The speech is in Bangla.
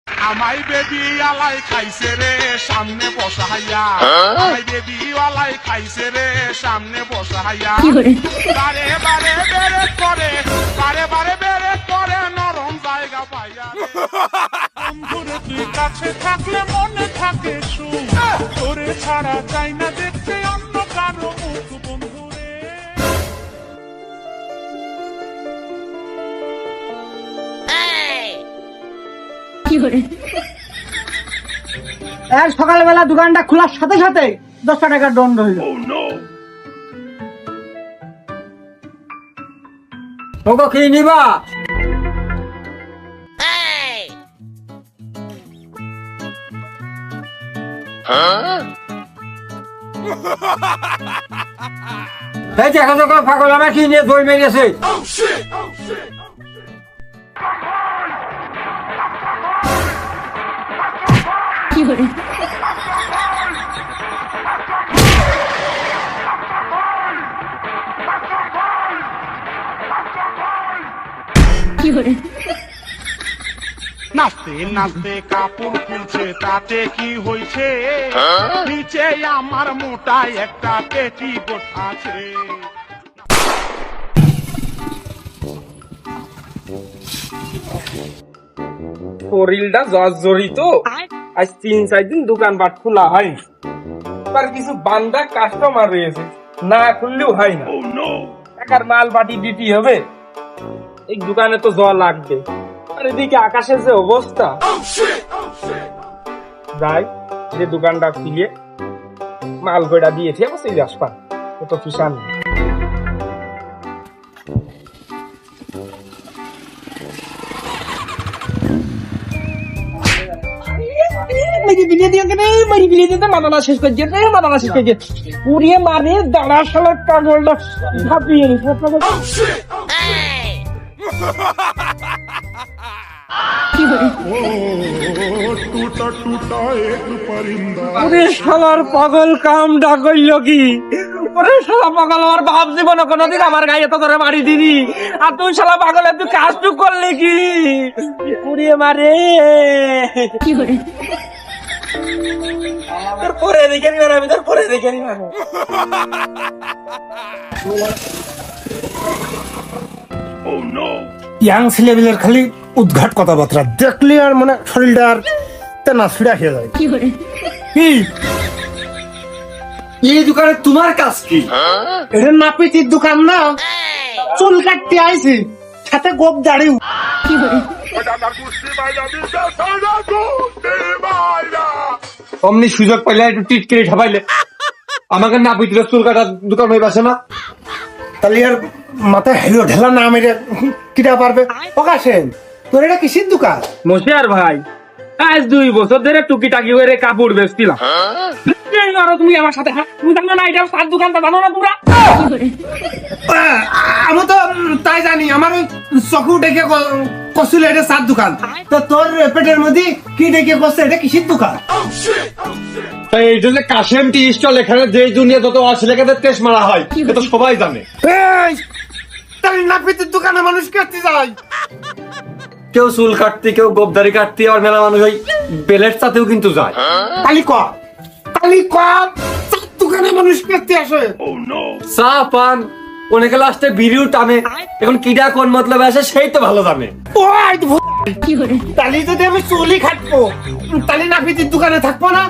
আমাই বেবি আলাই খাইছে রে সামনে বসাইয়া আমাই বেবি আলাই খাইছে রে সামনে বসাইয়া বারে বারে বেরে করে বারে বারে বেরে করে নরম জায়গা পাইয়া বন্ধুরে তুই কাছে থাকলে মনে থাকে সুখ তোরে ছাড়া চাই না দেখতে অন্য কারো মুখ বন্ধুরে। সকালবেলা দোকানটা খোলার সাথে সাথে 10 টাকার দণ্ড হইল। ওগো কি নিবা? এই দেখো তো পাগল আমার কি নিয়ে দই মেরেছে। নাচতে নাচতে কাপড় খুলছে তাতে কি হয়েছে নিচে আমার মোটা একটা পেটিকোট আছে। শরীরটা জর্জরিত, আজ 3-4 দিন দোকানপাট খোলা হয় আর কিছু বান্দা কাস্টমার রয়েছে, না খুললেও হয় না। টাকার মাল বাটি দিতে হবে, এই দোকানে তো জল লাগবে। আর এদিকে আকাশের যে অবস্থা, যাই যে দোকানটা খুলে মাল কয়টা দিয়েছে সেই আসপা তো কিষান। পাগল কামটা করল কি? ওরে শালা পাগল, আমার বাপ জীবনে কোনোদিন আমার গায়ে তো ধরে মারি দিনি, আর তুই শালা পাগল তুই কাজটুক করলি কি? পুড়িয়ে মারে তোর পরে দেখে নি, আমি তোর পরে দেখে নি। ইয়াং ছেলেবেলের খালি উদ্ঘাট কথাবার্তা দেখলি আর মানে শরীরটা আর তেনা ছিড়া খেয়ে যায়। কি এই দোকানে তোমার কাজ কি? এটা নাপিতির দোকান না, চুল কাটতে আইছি, সাথে গোপ দাড়িও। অমনি সুযোগ পাইলে একটু টিট করে ঠাপাইলে আমাকে নাপিতির চুল কাটার দোকান হয়ে পাশে না, তাহলে আর মাথায় হেলো ঢেলা না মেরে কিটা পারবে? প্রকাশেন তোর এটা কিসের দোকান? মশিয়ার ভাই, আজ 2 বছর ধরে টুকিটাকি করে কাপড় বেচছিলাম। তুমি আমার সাথে তুমি জানো না এটা সার দোকানটা জানো না তোমরা? আমি তো তাই জানি, আমার ওই চকু ডেকে কছিল এটা চার দোকান, তো তোর পেটের মধ্যে কি ডেকে কষছে এটা কিসের দোকান? এইটা যে কাশেম টি স্টল, এখানে যে দুনিয়া যত ছেলেকাদের টেস্ট মারা হয় এটা সবাই জানে। তাহলে নাপিতের দোকানে মানুষ কাটতে যায়, কেউ চুল কাটতে, কেউ গোবদারি কাটতে, আর মেলা মানুষ ওই বেলের সাথেও কিন্তু যায়। তালি ক চার দোকানে মানুষ কাটতে আসে। চা পান অনেকে লাস্টে বিড়িও টানে, এখন কিডা কোন মতলব আসে সেই তো ভালো জানে। তাহলে যদি আমি চুলি খাটবো তাহলে নাপিতের দোকানে থাকবো না?